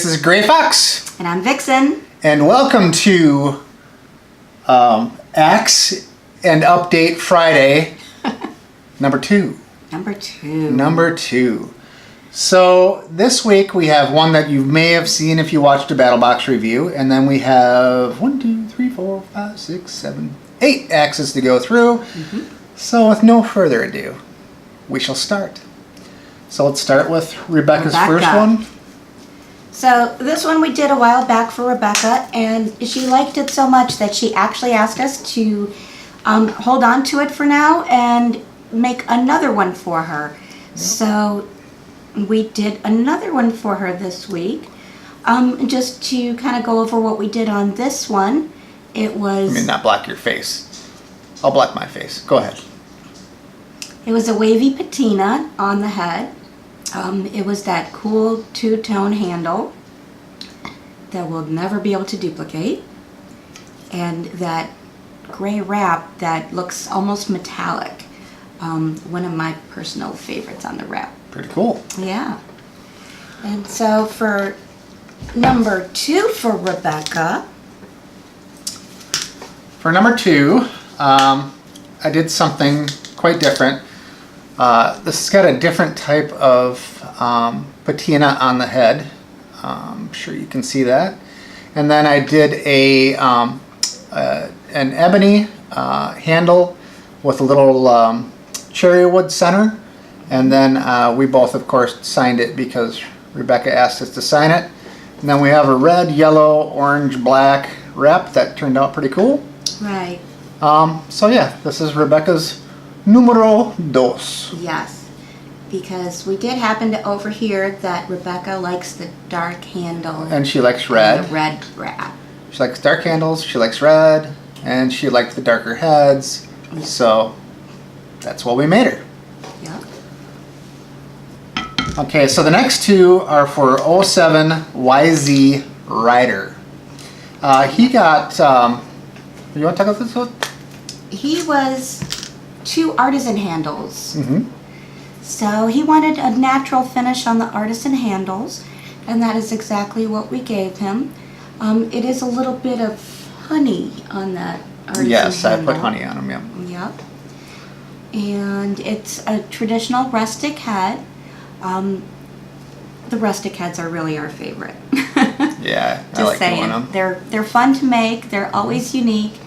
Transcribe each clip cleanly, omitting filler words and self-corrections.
this is Gray Fox. And I'm Vixen. And welcome to Axe and Update Friday, number 2. Number two. So this week we have one that you may have seen if you watched a BattleBox review, and then we have 8 axes to go through. So with no further ado, we shall start. So let's start with Rebecca's first one. So this one we did a while back for Rebecca, and she liked it so much that she actually asked us to hold on to it for now and make another one for her. Yep. So we did another one for her this week. Just to kind of go over what we did on this one. It was... I mean, not block your face. I'll block my face. Go ahead. It was a wavy patina on the head. It was that cool two-tone handle that we'll never be able to duplicate. And that gray wrap that looks almost metallic. One of my personal favorites on the wrap. Pretty cool. Yeah. And so for number 2 for Rebecca. For number 2, I did something quite different. This has got a different type of patina on the head. I'm sure you can see that. And then I did an ebony handle with a little cherry wood center. And then we both, of course, signed it because Rebecca asked us to sign it. And then we have a red, yellow, orange, black wrap that turned out pretty cool. Right. So yeah, this is Rebecca's numero dos. Yes, because we did happen to overhear that Rebecca likes the dark handle. And she likes red. The red wrap. She likes dark handles, she likes red, and she likes the darker heads. Yeah. So that's what we made her. Yep. Okay, so the next 2 are for 07 YZ Rider. He got, you want to talk about this one? He was 2 artisan handles. So he wanted a natural finish on the artisan handles, and that is exactly what we gave him. It is a little bit of honey on that artisan handle. Yes, I put honey on them, yeah. Yep. And it's a traditional rustic head. The rustic heads are really our favorite. Yeah, I like doing them. They're fun to make. They're always unique.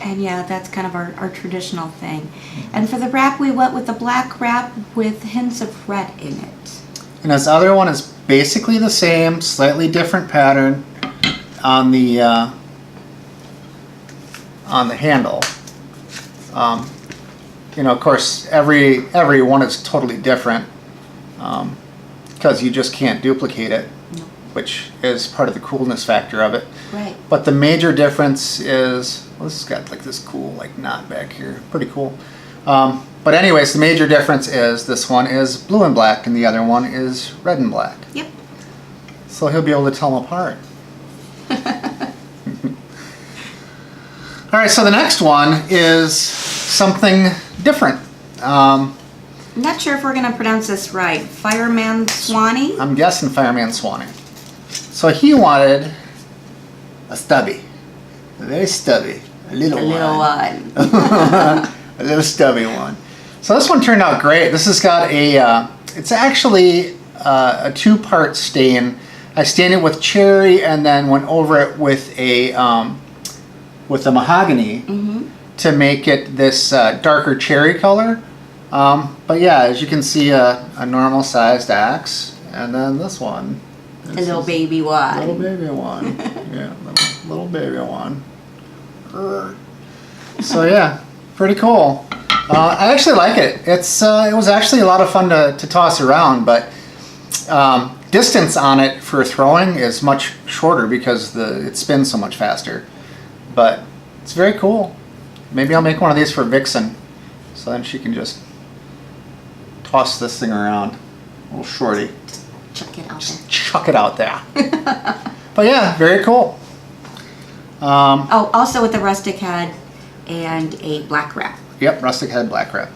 And yeah, that's kind of our traditional thing. And for the wrap, we went with the black wrap with hints of red in it. And this other one is basically the same, slightly different pattern on the handle. You know, of course, every one is totally different because you just can't duplicate it, which is part of the coolness factor of it. Right. But the major difference is, well, this has got like this cool like knot back here, pretty cool. But anyways, the major difference is this one is blue and black and the other one is red and black. Yep. So he'll be able to tell them apart. All right, so the next one is something different. I'm not sure if we're going to pronounce this right. Fireman Swanee? I'm guessing Fireman Swanee. So he wanted a stubby. A very stubby. A little one. A little stubby one. So this one turned out great. This has got a, it's actually a 2-part stain. I stained it with cherry and then went over it with a mahogany to make it this darker cherry color. But yeah, as you can see, a normal sized axe, and then this one. A little baby one. Little baby one. Yeah, little baby one. So yeah, pretty cool. I actually like it. It was actually a lot of fun to toss around, but distance on it for throwing is much shorter because it spins so much faster. But it's very cool. Maybe I'll make one of these for Vixen, so then she can just toss this thing around. A little shorty. Chuck it out there. Chuck it out there. But yeah, very cool. Oh, also with the rustic head and a black wrap. Yep, rustic head, black wrap.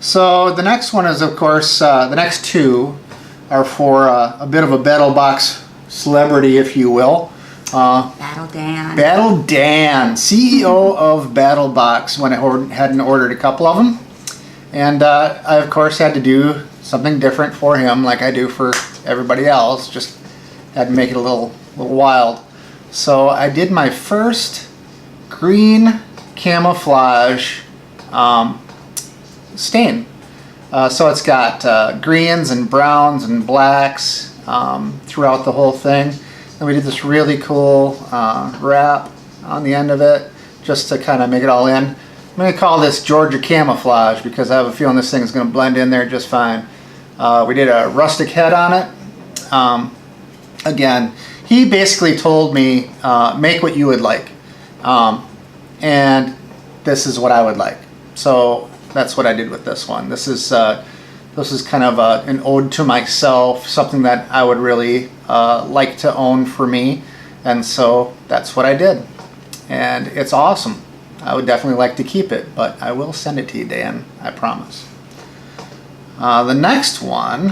So the next one is, of course, the next 2 are for a bit of a Battle Box celebrity, if you will. Battle Dan. Battle Dan, CEO of Battle Box, went ahead and ordered a couple of them. And I, of course, had to do something different for him, like I do for everybody else. Just had to make it a little wild. So I did my first green camouflage stain. So it's got greens and browns and blacks throughout the whole thing. And we did this really cool wrap on the end of it, just to kind of make it all in. I'm going to call this Georgia Camouflage because I have a feeling this thing is going to blend in there just fine. We did a rustic head on it. Again, he basically told me, make what you would like. And this is what I would like. So that's what I did with this one. This is kind of an ode to myself, something that I would really like to own for me. And so that's what I did. And it's awesome. I would definitely like to keep it, but I will send it to you, Dan, I promise. The next one,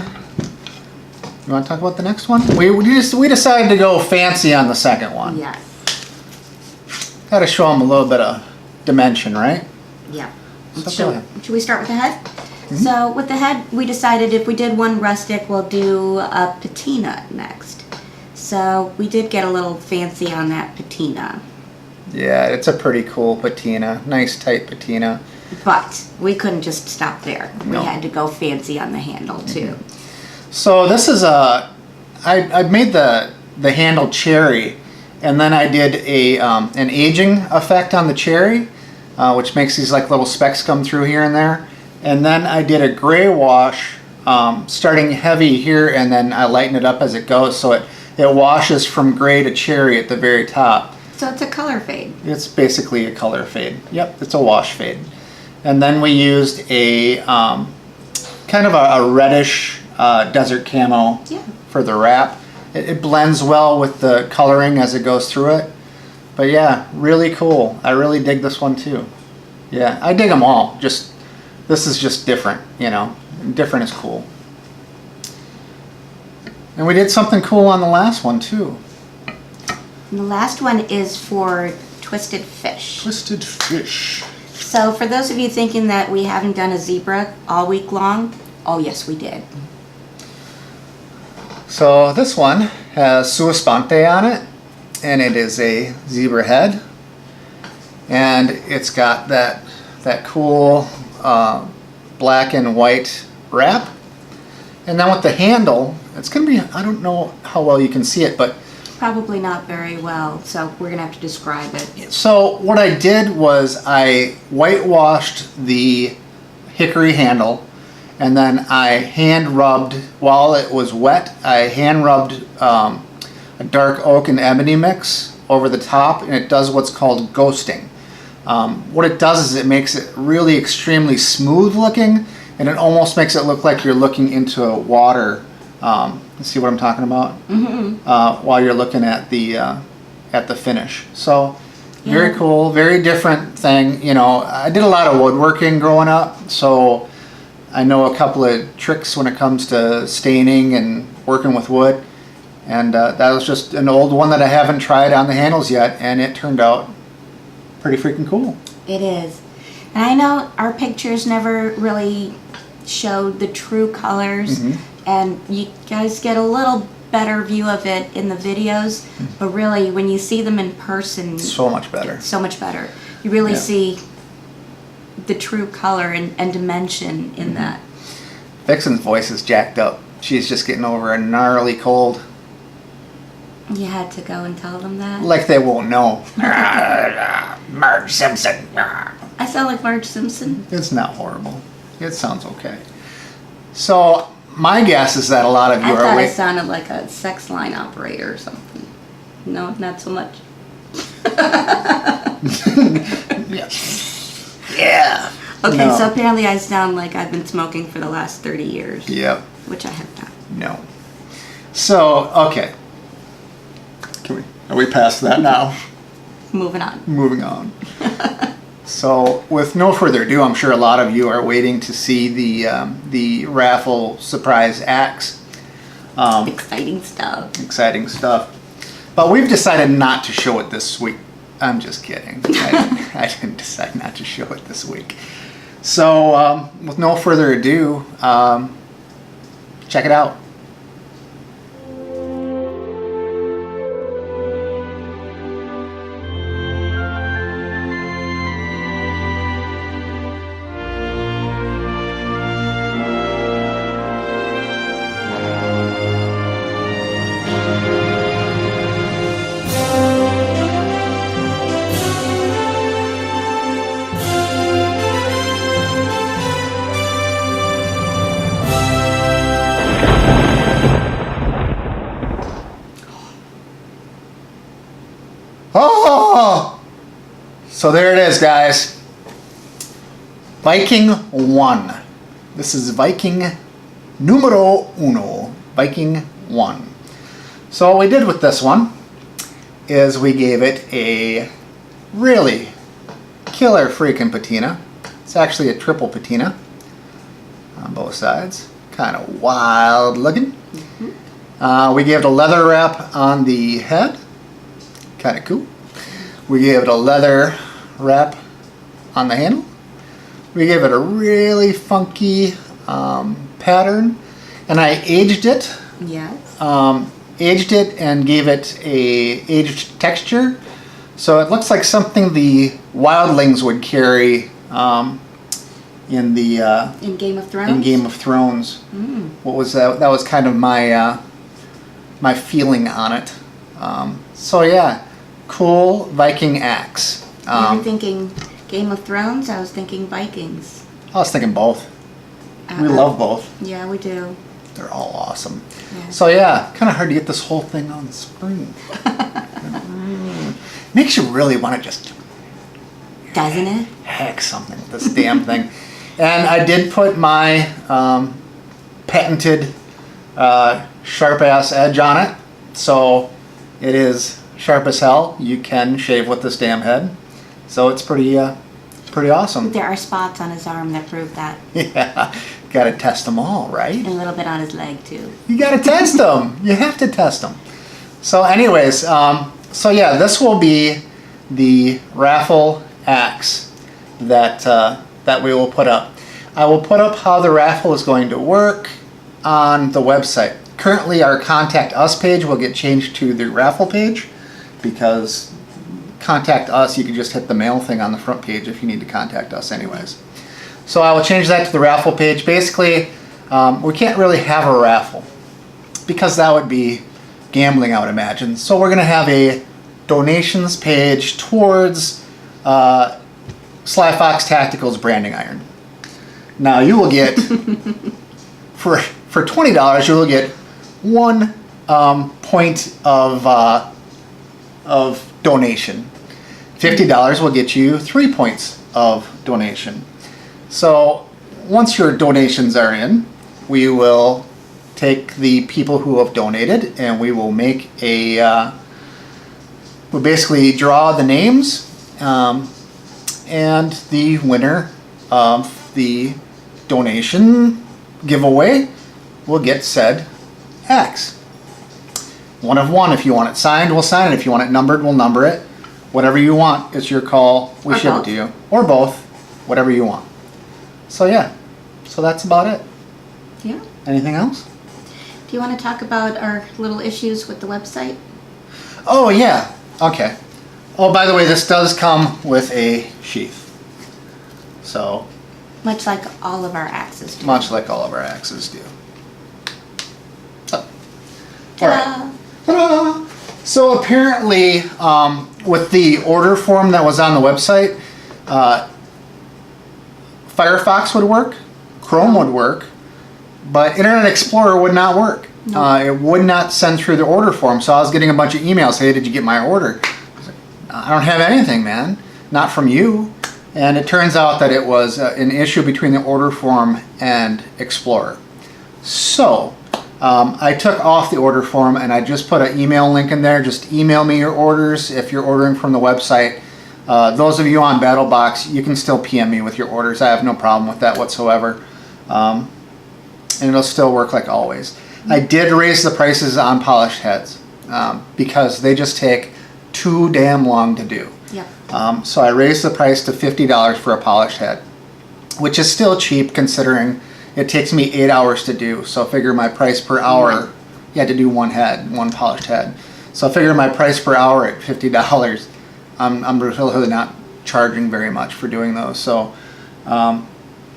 you want to talk about the next one? We decided to go fancy on the second one. Yes. Got to show them a little bit of dimension, right? Yeah. So go ahead. Should we start with the head? So with the head, we decided if we did one rustic, we'll do a patina next. So we did get a little fancy on that patina. Yeah, it's a pretty cool patina. Nice tight patina. But we couldn't just stop there. No. We had to go fancy on the handle too. So this is I made the handle cherry, and then I did an aging effect on the cherry, which makes these like little specks come through here and there. And then I did a gray wash, starting heavy here, and then I lighten it up as it goes, so it washes from gray to cherry at the very top. So it's a color fade. It's basically a color fade. Yep, it's a wash fade. And then we used a kind of a reddish desert camo for the wrap. It blends well with the coloring as it goes through it. But yeah, really cool. I really dig this one too. Yeah, I dig them all. This is just different, you know. Different is cool. And we did something cool on the last one too. And the last one is for twisted fish. Twisted fish. So for those of you thinking that we haven't done a zebra all week long, oh yes we did. So this one has sua sponte on it, and it is a zebra head, and it's got that cool black and white wrap. And then with the handle, it's going to be, I don't know how well you can see it, but Probably not very well, so we're gonna have to describe it. so what I did was I whitewashed the hickory handle, and then I hand rubbed, while it was wet, I hand rubbed a dark oak and ebony mix over the top, and it does what's called ghosting. What it does is it makes it really extremely smooth looking, and it almost makes it look like you're looking into a water. See what I'm talking about? Mm-hmm. While you're looking at the finish. So very cool, very different thing. You know, I did a lot of woodworking growing up, so I know a couple of tricks when it comes to staining and working with wood. And that was just an old one that I haven't tried on the handles yet, and it turned out pretty freaking cool. It is. And I know our pictures never really showed the true colors, and you guys get a little better view of it in the videos, but really when you see them in person, So much better. it's so much better. You really see the true color and dimension in that. Vixen's voice is jacked up. She's just getting over a gnarly cold. You had to go and tell them that? Like they won't know. Marge Simpson. I sound like Marge Simpson. It's not horrible. It sounds okay. So my guess is that a lot of you I are thought I waiting. sounded like a sex line operator or something. No, not so much. Yes. Yeah. Okay, No. so apparently I sound like I've been smoking for the last 30 years. Yep. Which I have not. No. So, okay. Are we past that now? Moving on. Moving on. So, with no further ado, I'm sure a lot of you are waiting to see the raffle surprise axe. Exciting stuff. Exciting stuff. But we've decided not to show it this week. I'm just kidding. I didn't decide not to show it this week. So with no further ado, check it out. Oh! So there it is, guys. Viking 1. This is Viking numero uno. Viking 1. So what we did with this one is we gave it a really killer freaking patina. It's actually a triple patina on both sides. Kind of wild looking. We gave it a leather wrap on the head. Kind of cool. We gave it a leather wrap on the handle. We gave it a really funky pattern, and I aged it. Yes. Aged it and gave it a aged texture, so it looks like something the wildlings would carry in the In Game of Thrones. in Game of Thrones. What was that? That was kind of my my feeling on it. So yeah. Cool Viking axe. You were thinking Game of Thrones? I was thinking Vikings. I was thinking both. We love both. Yeah, we do. They're all awesome. Yeah. So yeah, kind of hard to get this whole thing on the screen. Makes you really want to just Doesn't it? hack something with this damn thing. And I did put my patented sharp ass edge on it, so it is sharp as hell. You can shave with this damn head, so it's pretty awesome. There are spots on his arm that prove that. Yeah, gotta test them all, right? And a little bit on his leg too. You gotta test them. You have to test them. So anyways, so yeah, this will be the raffle axe that that we will put up. I will put up how the raffle is going to work on the website. Currently, our Contact Us page will get changed to the raffle page, because Contact Us, you can just hit the mail thing on the front page if you need to contact us anyways. So I will change that to the raffle page. Basically, we can't really have a raffle because that would be gambling, I would imagine. So we're going to have a donations page towards Sly Fox Tactical's branding iron. Now you will get, for $20, you will get 1 point of donation. $50 will get you 3 points of donation. So once your donations are in, we will take the people who have donated and we will make a we'll basically draw the names, and the winner of the donation giveaway will get said axe. 1 of 1. If you want it signed, we'll sign it. If you want it numbered, we'll number it. Whatever you want, it's your call. We ship it to you. Or both. Whatever you want. So yeah. So that's about it. Yeah. Anything else? Do you want to talk about our little issues with the website? Oh yeah. Okay. Oh, by the way, this does come with a sheath. So, Much like all of our axes do. much like all of our axes do. So, Ta-da! alright. Ta-da! So apparently, with the order form that was on the website, Firefox would work, Chrome would work, but Internet Explorer would not work. No. It would not send through the order form. So I was getting a bunch of emails, hey, did you get my order? I was like, I don't have anything, man. Not from you. And it turns out that it was an issue between the order form and Explorer. So I took off the order form and I just put an email link in there. Just email me your orders if you're ordering from the website. Those of you on BattleBox, you can still PM me with your orders. I have no problem with that whatsoever. And it'll still work like always. I did raise the prices on polished heads because they just take too damn long to do. Yep. So I raised the price to $50 for a polished head, which is still cheap considering it takes me 8 hours to do. So figure my price per hour, you had to do one head, one polished head. So figure my price per hour at $50. I'm really not charging very much for doing those. So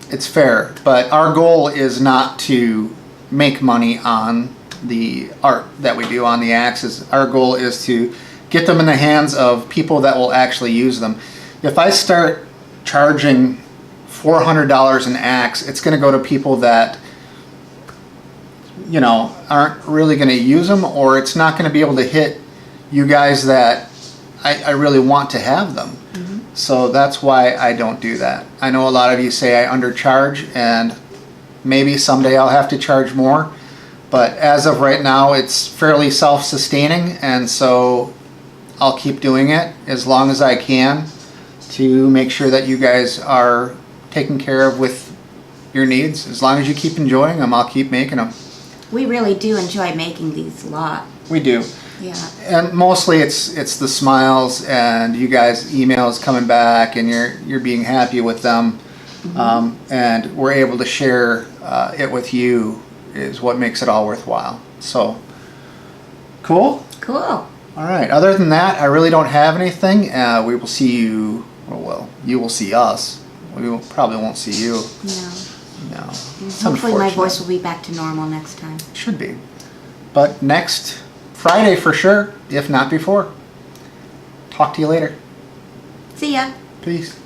it's fair, but our goal is not to make money on the art that we do on the axes. Our goal is to get them in the hands of people that will actually use them. If I start charging $400 an axe, it's going to go to people that, you know, aren't really going to use them, or it's not going to be able to hit you guys that I really want to have them. So that's why I don't do that. I know a lot of you say I undercharge, and maybe someday I'll have to charge more, but as of right now it's fairly self-sustaining, and so I'll keep doing it as long as I can to make sure that you guys are taken care of with your needs. As long as you keep enjoying them, I'll keep making them. We really do enjoy making these a lot. We do. Yeah. And mostly it's the smiles and you guys emails coming back and you're being happy with them, and we're able to share it with you is what makes it all worthwhile. So cool. Cool. All right. Other than that, I really don't have anything. We will see you. Well, you will see us. Probably won't see you. No. No. It's Hopefully my unfortunate. voice will be back to normal next time. Should be. But next Friday for sure, if not before. Talk to you later. See ya. Peace.